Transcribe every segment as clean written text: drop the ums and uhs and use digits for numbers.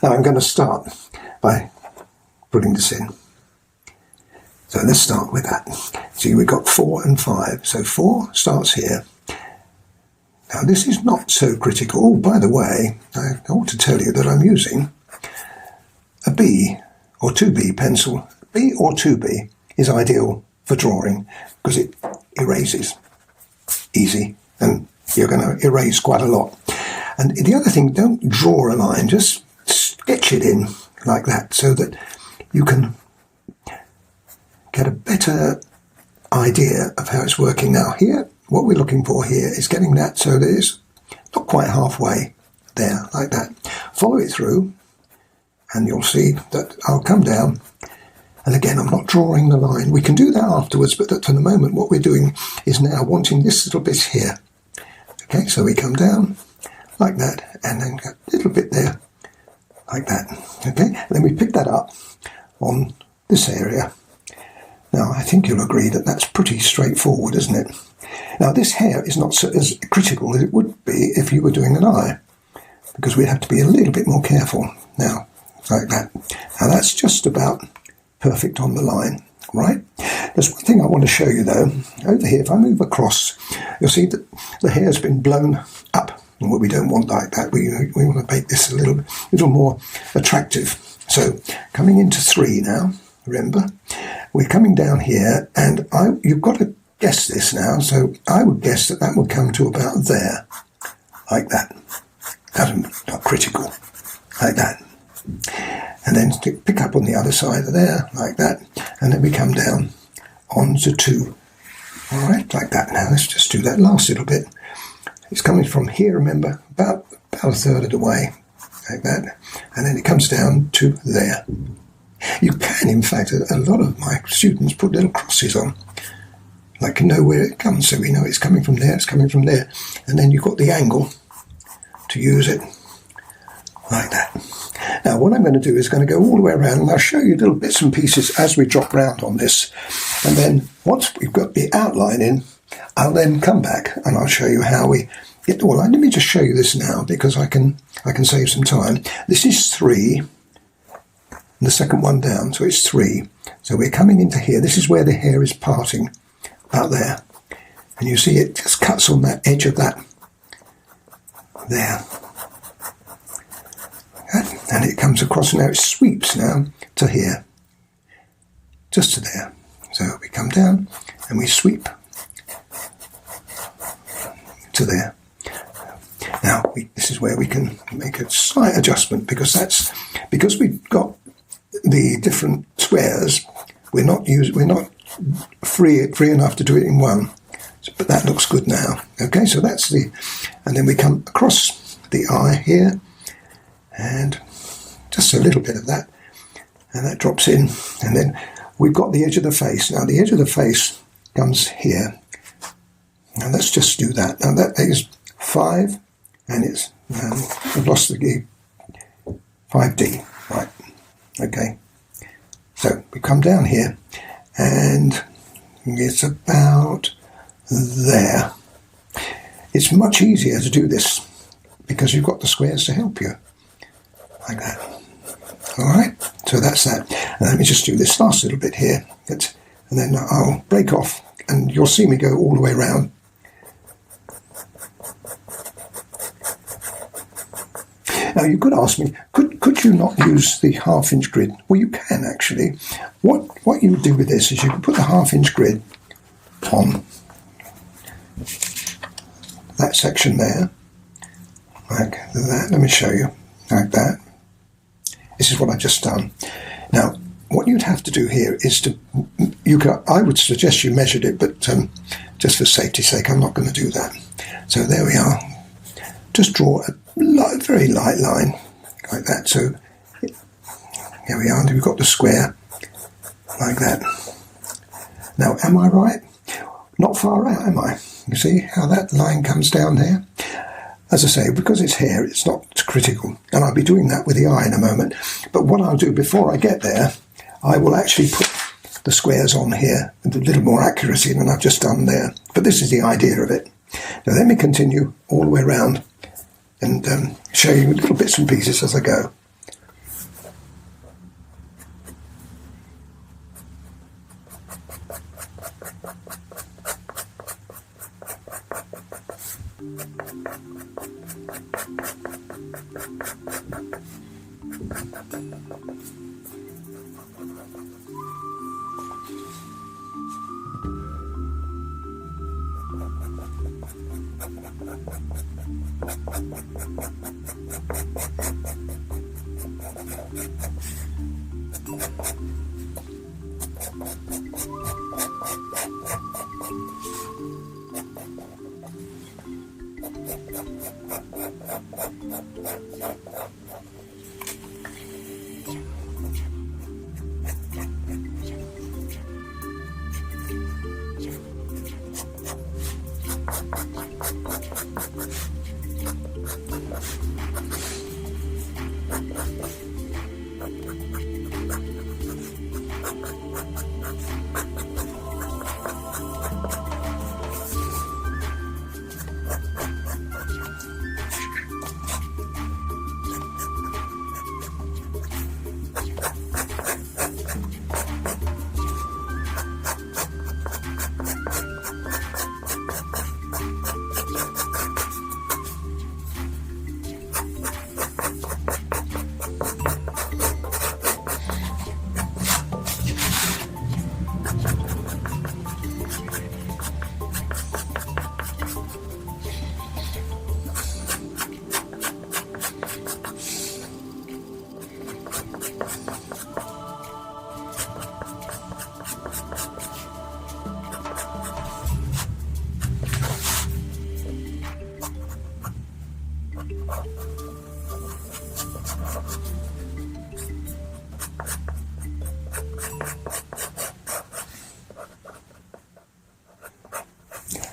Now I'm going to start by putting this in. So let's start with that. See, we've got 4 and 5. So 4 starts here. Now this is not so critical. Oh, by the way, I ought to tell you that I'm using a B or 2B pencil. B or 2B is ideal for drawing because it erases easy and you're going to erase quite a lot. And the other thing, don't draw a line, just sketch it in like that so that you can get a better idea of how it's working. Now here, what we're looking for here is getting that so that it's not quite halfway there, like that. Follow it through and you'll see that I'll come down. And again, I'm not drawing the line. We can do that afterwards, but for the moment, what we're doing is now wanting this little bit here. Okay, so we come down like that, and then a little bit there, like that. Okay, and then we pick that up on this area. Now, I think you'll agree that that's pretty straightforward, isn't it? Now, this hair is not so as critical as it would be if you were doing an eye, because we'd have to be a little bit more careful. Now, like that. Now, that's just about perfect on the line, right? There's one thing I want to show you though. Over here, if I move across, you'll see that the hair's been blown up. And what we don't want like that, we want to make this a little more attractive. So coming into 3 now, remember, we're coming down here, and you've got to guess this now. So I would guess that would come to about there, like that. That's not critical, like that. And then pick up on the other side of there, like that, and then we come down onto 2. All right, like that. Now let's just do that last little bit. It's coming from here, remember, about a third of the way, like that, and then it comes down to there. You can, in fact, a lot of my students put little crosses on, like to know where it comes, so we know it's coming from there, it's coming from there, and then you've got the angle to use it, like that. Now, what I'm going to do is going to go all the way around, and I'll show you little bits and pieces as we drop round on this. And then once we've got the outline in, I'll then come back and I'll show you how we get. Well, let me just show you this now because I can save some time. This is 3, and the second one down, so it's 3. So we're coming into here. This is where the hair is parting, about there, and you see it just cuts on that edge of that there. And it comes across, now it sweeps now to here, just to there. So we come down and we sweep to there. Now this is where we can make a slight adjustment because we've got the different squares. We're not free enough to do it in one, but that looks good now. Okay, so that's and then we come across the eye here. And just a little bit of that, and that drops in, and then we've got the edge of the face. Now the edge of the face comes here, and let's just do that. Now that is 5, and it's I've lost the 5D, right? Okay, so we come down here, and it's about there. It's much easier to do this because you've got the squares to help you. Like that. All right, so that's that. And let me just do this last little bit here, and then I'll break off, and you'll see me go all the way around. Now you could ask me, could you not use the 1/2-inch grid? Well, you can actually. What you would do with this is you can put the 1/2-inch grid on that section there, like that. Let me show you, like that. This is what I've just done. Now, what you'd have to do here is I would suggest you measured it, but just for safety's sake, I'm not going to do that. So there we are. Just draw a very light line, like that. So here we are, and we've got the square, like that. Now, am I right? Not far out, am I? You see how that line comes down there? As I say, because it's hair, it's not critical. And I'll be doing that with the eye in a moment. But what I'll do before I get there, I will actually put the squares on here with a little more accuracy than I've just done there. But this is the idea of it. Now let me continue all the way around and show you little bits and pieces as I go.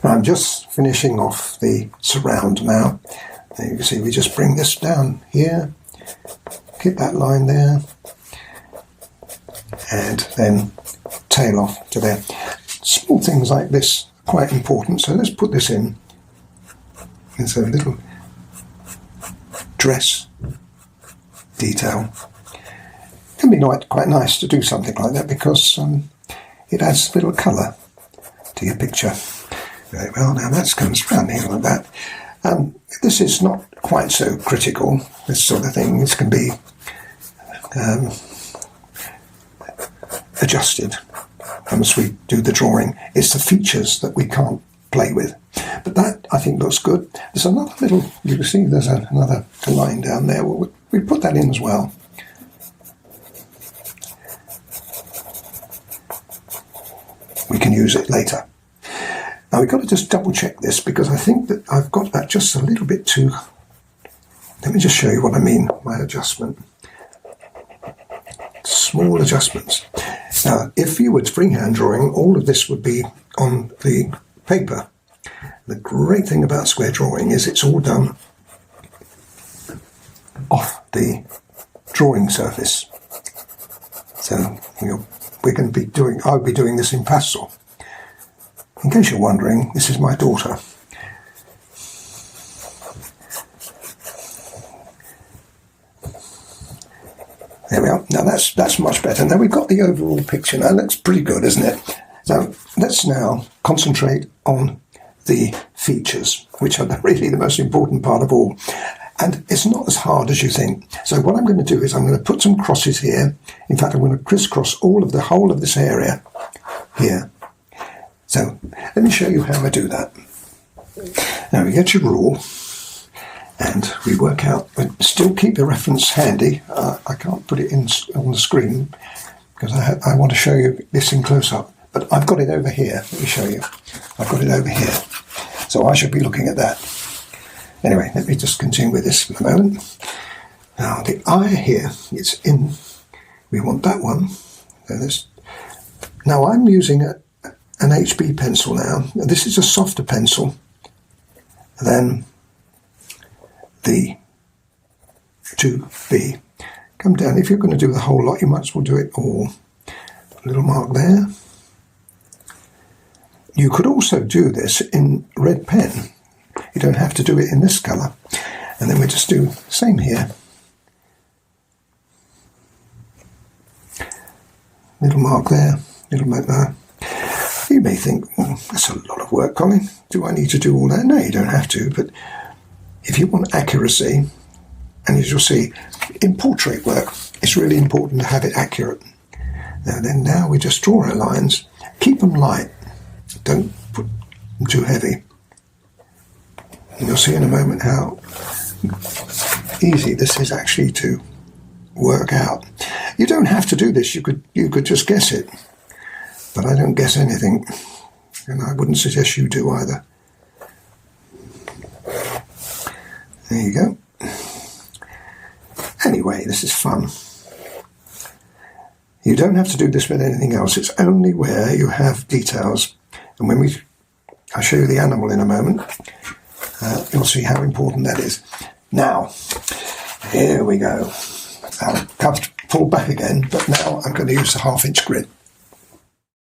I'm just finishing off the surround now. And you can see we just bring this down here, keep that line there, and then tail off to there. Small things like this are quite important, so let's put this in. It's a little dress detail. It can be quite nice to do something like that because it adds a little colour to your picture. Very well, now that comes round here like that. This is not quite so critical, this sort of thing. This can be adjusted once we do the drawing. It's the features that we can't play with. But that, I think, looks good. There's another little, you can see there's another line down there. Well, we put that in as well. We can use it later. Now we've got to just double check this because I think that I've got that just a little bit too... Let me just show you what I mean by adjustment. Small adjustments. Now, if you were freehand drawing, all of this would be on the paper. The great thing about square drawing is it's all done off the drawing surface. So we're going to be doing... I'll be doing this in pastel. In case you're wondering, this is my daughter. There we are. Now that's much better. Now we've got the overall picture. Now that's pretty good, isn't it? So let's now concentrate on the features, which are really the most important part of all. And it's not as hard as you think. So what I'm going to do is I'm going to put some crosses here. In fact, I'm going to crisscross the whole of this area here. So let me show you how I do that. Now we get your rule and we work out, but still keep the reference handy. I can't put it in on the screen because I want to show you this in close-up, but I've got it over here. Let me show you. I've got it over here. So I should be looking at that. Anyway, let me just continue with this for a moment. Now the eye here, it's in, we want that one. Now I'm using an HB pencil now. This is a softer pencil than the 2B. Come down. If you're going to do the whole lot, you might as well do it all. Put a little mark there. You could also do this in red pen. You don't have to do it in this colour. And then we just do the same here. Little mark there, little mark there. You may think, well, that's a lot of work, Colin. Do I need to do all that? No, you don't have to. But if you want accuracy, and as you'll see, in portrait work, it's really important to have it accurate. Now we just draw our lines. Keep them light. Don't put them too heavy. And you'll see in a moment how easy this is actually to work out. You don't have to do this. You could just guess it. But I don't guess anything, and I wouldn't suggest you do either. There you go. Anyway, this is fun. You don't have to do this with anything else. It's only where you have details. And when I'll show you the animal in a moment, you'll see how important that is. Now, here we go. I'll have to pull back again, but now I'm going to use the 1/2 inch grid.